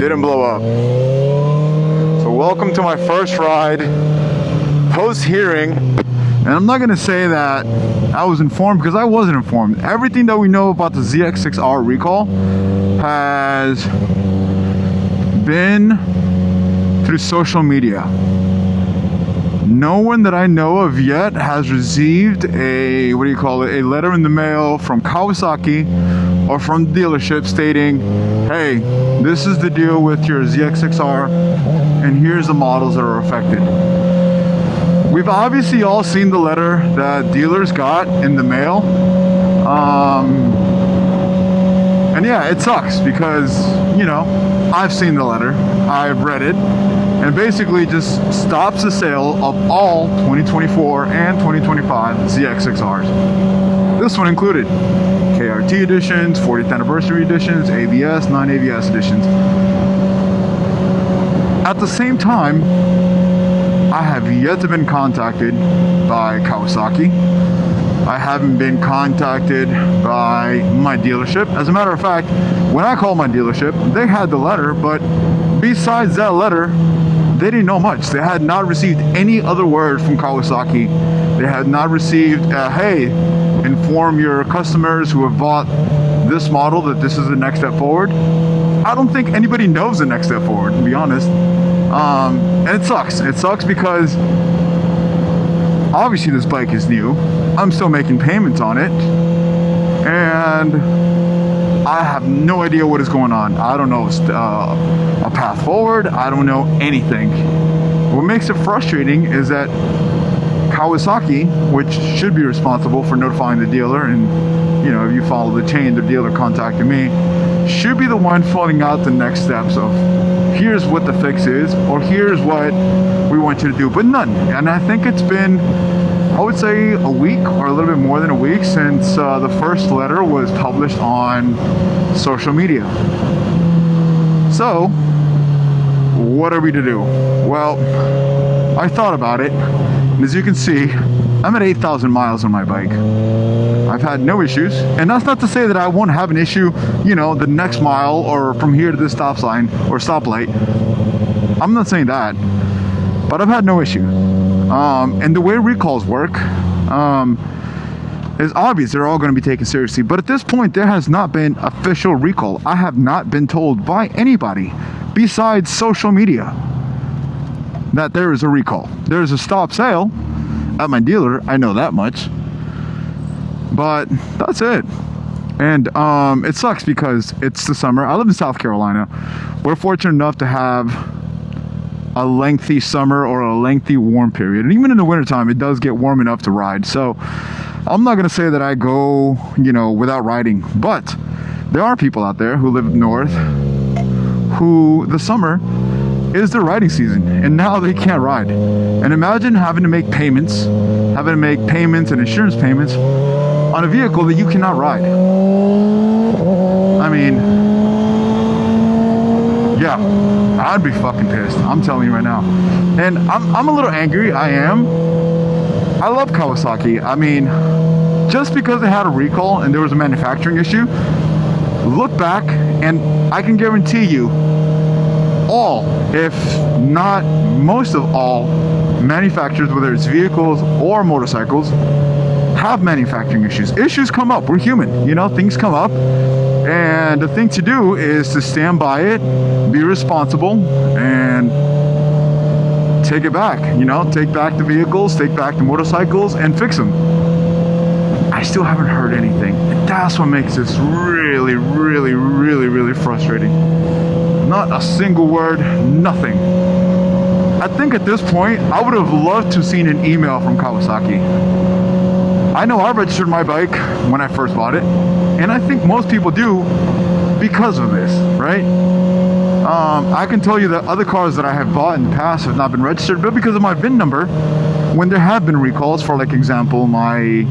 didn't blow up. So welcome to my first ride post-hearing. And I'm not gonna say that I was informed, because I wasn't informed. Everything that we know about the ZX6R recall has been through social media. No one that I know of yet has received a, what do you call it, a letter in the mail from Kawasaki or from the dealership stating, hey, this is the deal with your ZX6R and here's the models that are affected. We've obviously all seen the letter that dealers got in the mail. And yeah, it sucks because, you know, I've seen the letter, I've read it, and basically just stops the sale of all 2024 and 2025 ZX6Rs. This one included KRT editions, 40th anniversary editions, ABS, non-ABS editions. At the same time, I have yet to been contacted by Kawasaki. I haven't been contacted by my dealership. As a matter of fact, when I called my dealership, they had the letter, but besides that letter, they didn't know much. They had not received any other word from Kawasaki. They had not received, hey, inform your customers who have bought this model that this is the next step forward. I don't think anybody knows the next step forward, to be honest. And it sucks. It sucks because obviously this bike is new. I'm still making payments on it. And I have no idea what is going on. I don't know a path forward. I don't know anything. What makes it frustrating is that Kawasaki, which should be responsible for notifying the dealer, and you know, if you follow the chain, the dealer contacted me, should be the one filling out the next steps of here's what the fix is, or here's what we want you to do, but none. And I think it's been, I would say, a week or a little bit more than a week since the first letter was published on social media. So what are we to do? Well, I thought about it, and as you can see, I'm at 8,000 miles on my bike. I've had no issues, and that's not to say that I won't have an issue, you know, the next mile or from here to this stop sign or stoplight. I'm not saying that, but I've had no issue. And the way recalls work is obvious. They're all going to be taken seriously, but at this point there has not been official recall. I have not been told by anybody besides social media that there is a recall. There's a stop sale at my dealer, I know that much, but that's it. And it sucks because it's the summer. I live in South Carolina. We're fortunate enough to have a lengthy summer or a lengthy warm period, and even in the wintertime it does get warm enough to ride. So I'm not going to say that I go, you know, without riding, but there are people out there who live north who the summer is their riding season, and now they can't ride. And imagine having to make payments and insurance payments on a vehicle that you cannot ride. I mean, yeah, I'd be fucking pissed. I'm telling you right now. And I'm a little angry. I am. I love Kawasaki. I mean, just because they had a recall and there was a manufacturing issue, look back and I can guarantee you all, if not most of all, manufacturers, whether it's vehicles or motorcycles, have manufacturing issues. Issues come up. We're human, you know, things come up, and the thing to do is to stand by it, be responsible, and take it back, you know, take back the vehicles, take back the motorcycles, and fix them. I still haven't heard anything, and that's what makes this really, really, really, really frustrating. Not a single word, nothing. I think at this point, I would have loved to have seen an email from Kawasaki. I know I registered my bike when I first bought it, and I think most people do because of this, right? I can tell you that other cars that I have bought in the past have not been registered, but because of my VIN number, when there have been recalls, for like example, my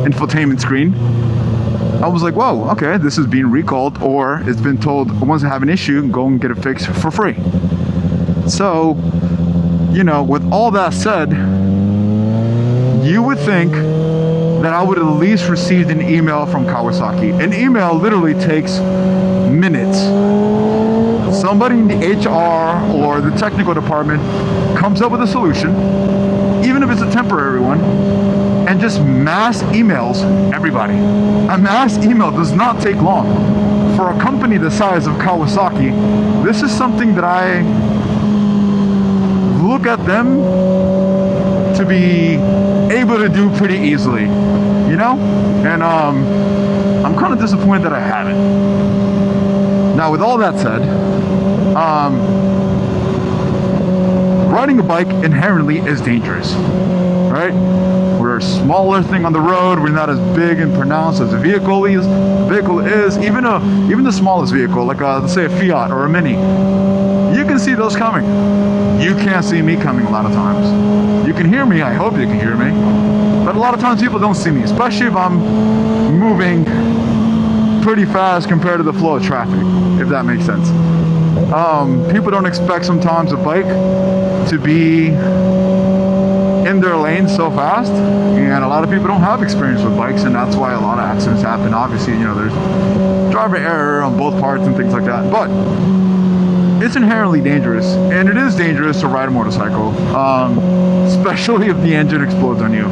infotainment screen, I was like, whoa, okay, this is being recalled, or it's been told once I have an issue, go and get it fixed for free. So, you know, with all that said, you would think that I would at least received an email from Kawasaki. An email literally takes minutes. somebody in the HR or the technical department comes up with a solution, even if it's a temporary one, and just mass emails everybody. A mass email does not take long. For a company the size of Kawasaki, this is something that I look at them to be able to do pretty easily, you know? And I'm kind of disappointed that I haven't. Now, with all that said, riding a bike inherently is dangerous, right? We're a smaller thing on the road. We're not as big and pronounced as a vehicle is. Even the smallest vehicle, like let's say a Fiat or a Mini. You can see those coming. You can't see me coming a lot of times. You can hear me. I hope you can hear me. But a lot of times people don't see me, especially if I'm moving pretty fast compared to the flow of traffic, if that makes sense. People don't expect sometimes a bike to be in their lane so fast, and a lot of people don't have experience with bikes, and that's why a lot of accidents happen. Obviously, you know, there's driver error on both parts and things like that, but it's inherently dangerous, and it is dangerous to ride a motorcycle, especially if the engine explodes on you.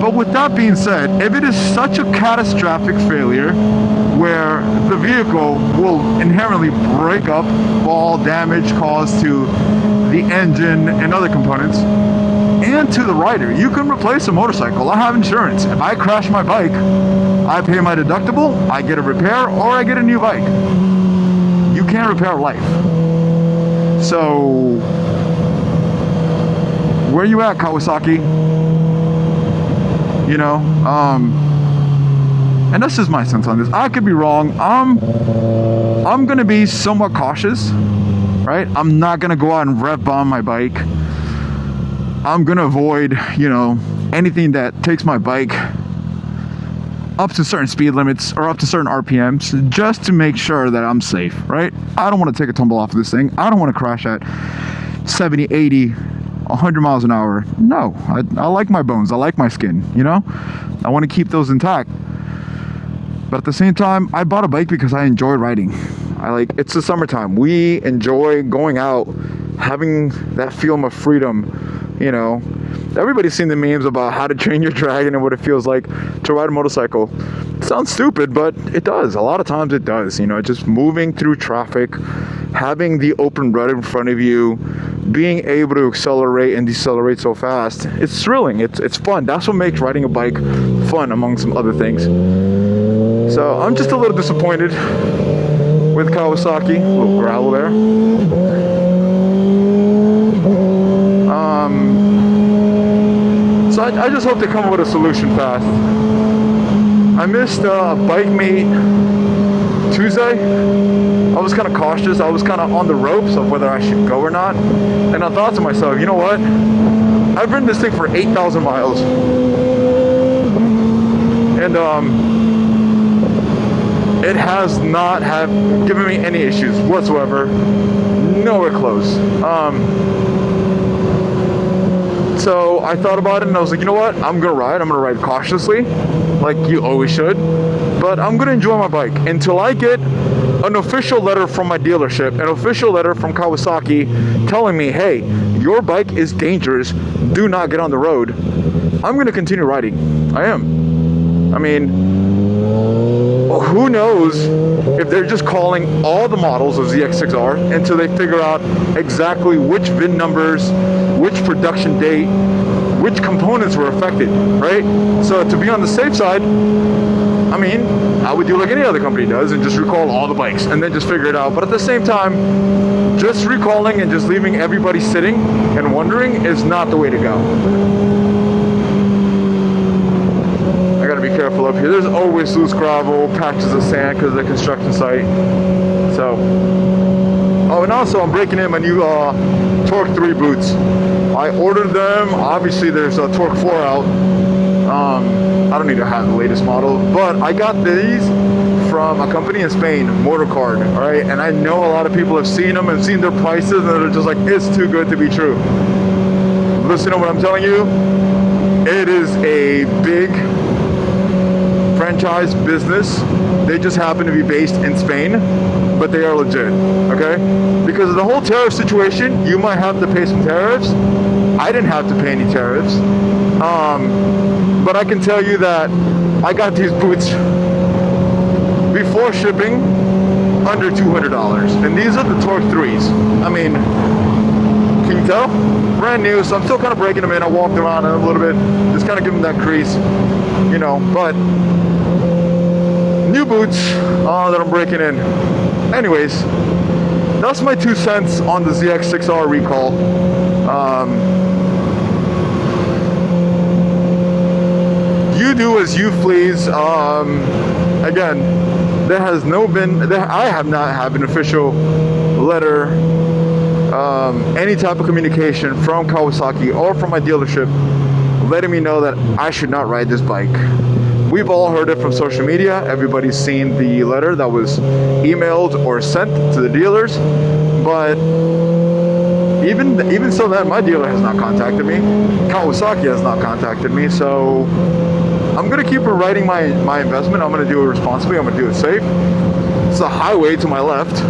But with that being said, if it is such a catastrophic failure where the vehicle will inherently break up, fall, damage caused to the engine and other components, and to the rider, you can replace a motorcycle. I have insurance. If I crash my bike, I pay my deductible, I get a repair, or I get a new bike. You can't repair life. So, where you at, Kawasaki? You know, and this is my sense on this. I could be wrong. I'm gonna be somewhat cautious, right? I'm not gonna go out and rev bomb my bike. I'm gonna avoid, you know, anything that takes my bike up to certain speed limits or up to certain RPMs, just to make sure that I'm safe, right? I don't want to take a tumble off of this thing. I don't want to crash at 70, 80, 100 miles an hour. No, I like my bones. I like my skin, you know? I want to keep those intact. But at the same time, I bought a bike because I enjoy riding. It's the summertime. We enjoy going out, having that feeling of freedom, you know? Everybody's seen the memes about how to train your dragon and what it feels like to ride a motorcycle. It sounds stupid, but it does. A lot of times it does, you know, just moving through traffic, having the open road in front of you, being able to accelerate and decelerate so fast. It's thrilling. It's fun. That's what makes riding a bike fun, among some other things. So I'm just a little disappointed with Kawasaki. A little growl there. So I just hope they come up with a solution fast. I missed Bike Mate Tuesday. I was kind of cautious. I was kind of on the ropes of whether I should go or not. And I thought to myself, you know what? I've ridden this thing for 8,000 miles. And it has not given me any issues whatsoever. Nowhere close. So I thought about it and I was like, you know what? I'm gonna ride cautiously, like you always should, but I'm gonna enjoy my bike until I get an official letter from my dealership, an official letter from Kawasaki telling me, hey, your bike is dangerous, do not get on the road. I'm gonna continue riding. I am. I mean, who knows if they're just calling all the models of ZX6R until they figure out exactly which VIN numbers, which production date, which components were affected, right? So to be on the safe side, I mean, I would do like any other company does and just recall all the bikes and then just figure it out. But at the same time, just recalling and just leaving everybody sitting and wondering is not the way to go. I gotta be careful up here. There's always loose gravel, patches of sand because of the construction site. So, oh, and also I'm breaking in my new Torque 3 boots. I ordered them. Obviously, there's a Torque 4 out. I don't need to have the latest model, but I got these from a company in Spain, Motorcard, all right? And I know a lot of people have seen them and seen their prices, and they're just like, it's too good to be true. Listen to what I'm telling you. It is a big franchise business. They just happen to be based in Spain, but they are legit, okay? Because of the whole tariff situation, you might have to pay some tariffs. I didn't have to pay any tariffs. But I can tell you that I got these boots before shipping under $200. And these are the Torque 3s. I mean, can you tell? Brand new, so I'm still kind of breaking them in. I walked around them a little bit, just kind of give them that crease, you know, but new boots that I'm breaking in. Anyways, that's my 2 cents on the ZX6R recall. You do as you please. Again, there has I have not had an official letter, any type of communication from Kawasaki or from my dealership letting me know that I should not ride this bike. We've all heard it from social media. Everybody's seen the letter that was emailed or sent to the dealers, but even so, that my dealer has not contacted me. Kawasaki has not contacted me, so I'm gonna keep riding my investment. I'm gonna do it responsibly. I'm gonna do it safe. It's a highway to my left.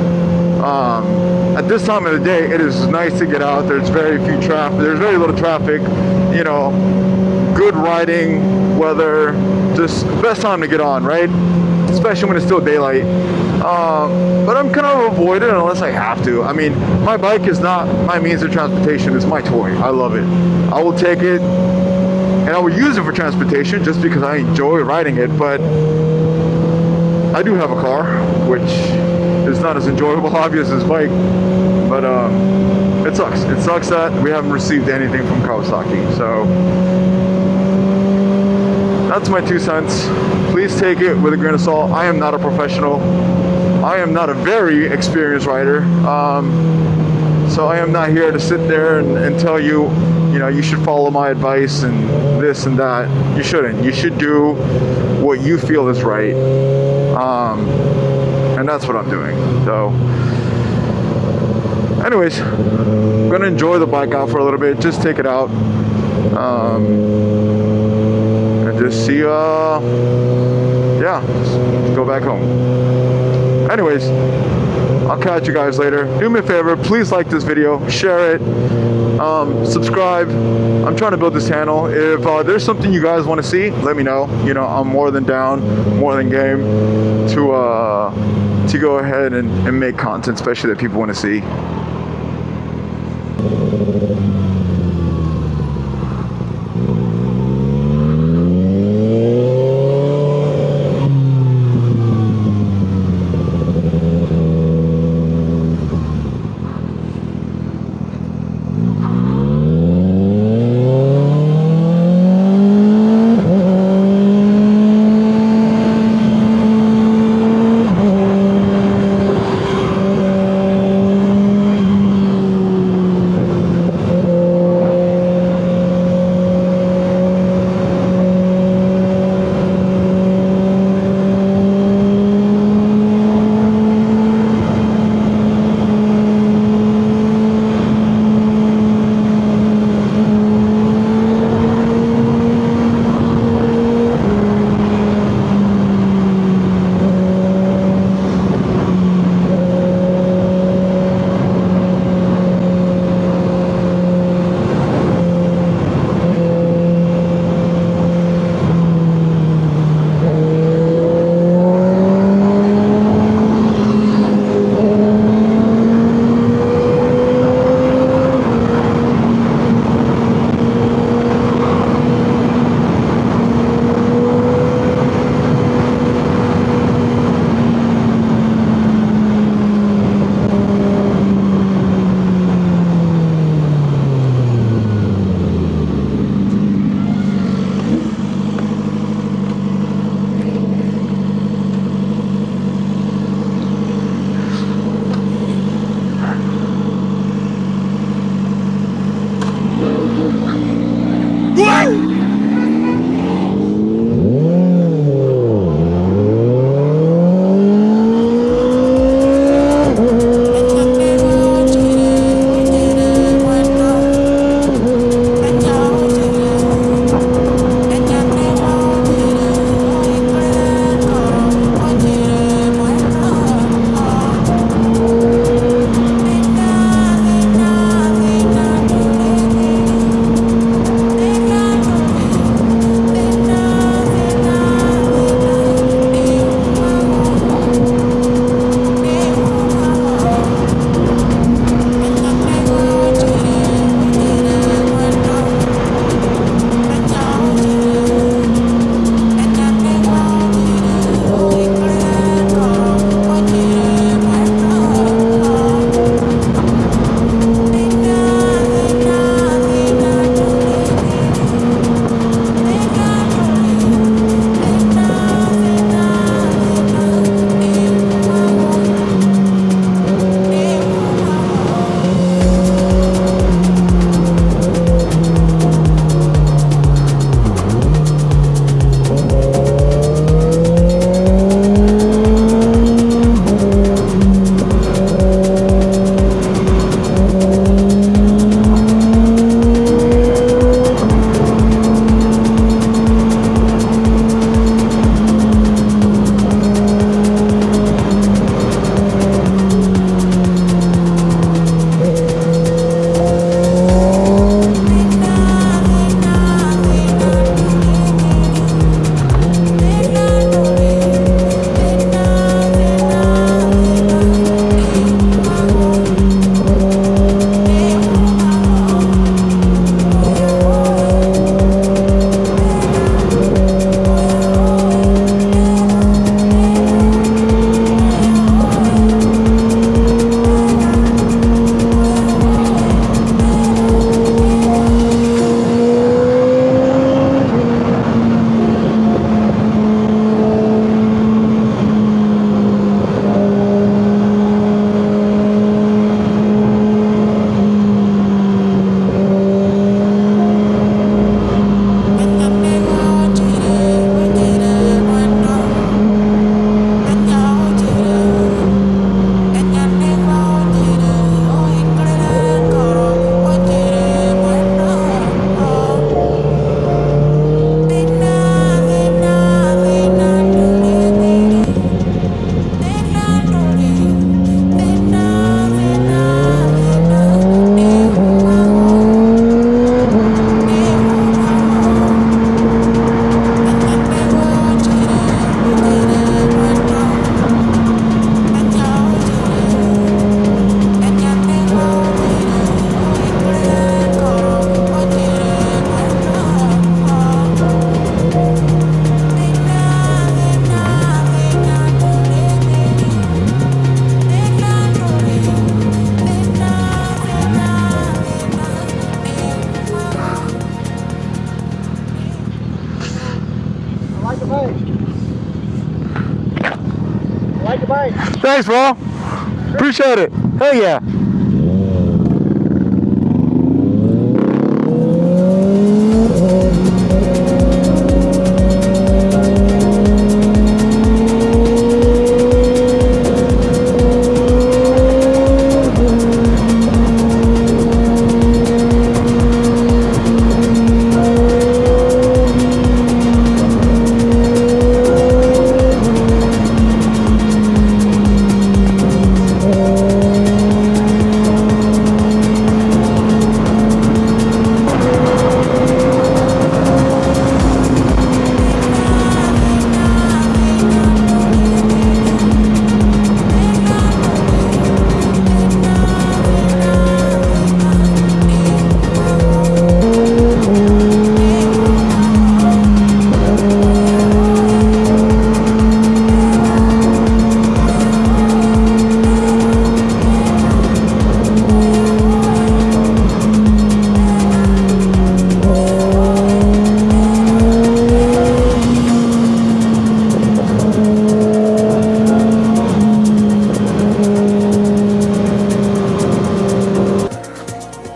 At this time of the day, it is nice to get out. There's very little traffic. You know, good riding, weather, just best time to get on, right? Especially when it's still daylight. But I'm gonna avoid it unless I have to. I mean, my bike is not my means of transportation. It's my toy. I love it. I will take it, and I will use it for transportation just because I enjoy riding it. But I do have a car, which is not as enjoyable, obvious as bike. But it sucks. It sucks that we haven't received anything from Kawasaki. So that's my 2 cents. Please take it with a grain of salt. I am not a professional. I am not a very experienced rider. So I am not here to sit there and tell you, you know, you should follow my advice and this and that. You shouldn't. You should do what you feel is right. And that's what I'm doing. So anyways, I'm gonna enjoy the bike out for a little bit. Just take it out. And just see, yeah, just go back home. Anyways, I'll catch you guys later. Do me a favor, please like this video, share it, subscribe. I'm trying to build this channel. If there's something you guys want to see, let me know. You know, I'm more than down, more than game to go ahead and make content, especially that people want to see. Thanks, bro. Appreciate it. Hell yeah.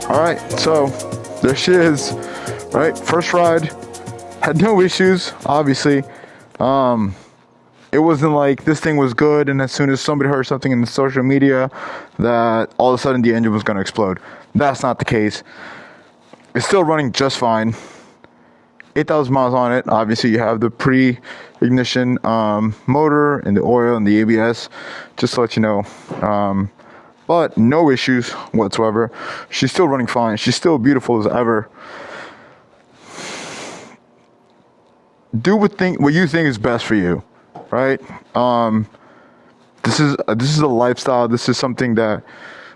Alright, so there she is. Right, first ride. Had no issues, obviously. It wasn't like this thing was good and as soon as somebody heard something in the social media that all of a sudden the engine was going to explode. That's not the case. It's still running just fine. 8,000 miles on it. Obviously you have the pre-ignition motor and the oil and the ABS, just to let you know. But no issues whatsoever. She's still running fine. She's still beautiful as ever. Do what you think is best for you, right? This is a lifestyle. This is something that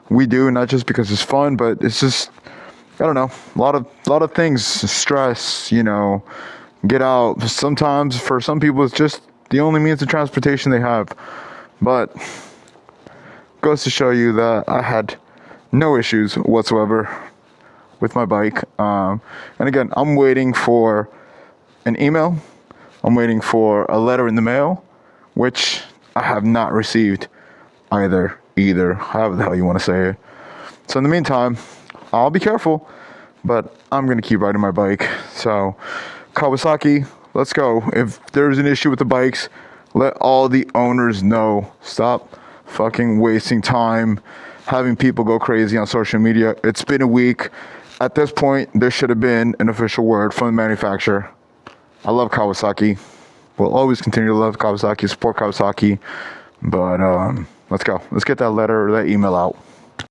we do not just because it's fun, but it's just, I don't know, a lot of things, stress, get out. Sometimes for some people it's just the only means of transportation they have. But goes to show you that I had no issues whatsoever with my bike. And again, I'm waiting for an email. I'm waiting for a letter in the mail, which I have not received either, however the hell you want to say it. So in the meantime, I'll be careful, but I'm going to keep riding my bike. So Kawasaki, let's go. If there's an issue with the bikes, let all the owners know. Stop fucking wasting time having people go crazy on social media. It's been a week. At this point, there should have been an official word from the manufacturer. I love Kawasaki. We'll always continue to love Kawasaki, support Kawasaki. But let's go. Let's get that letter or that email out.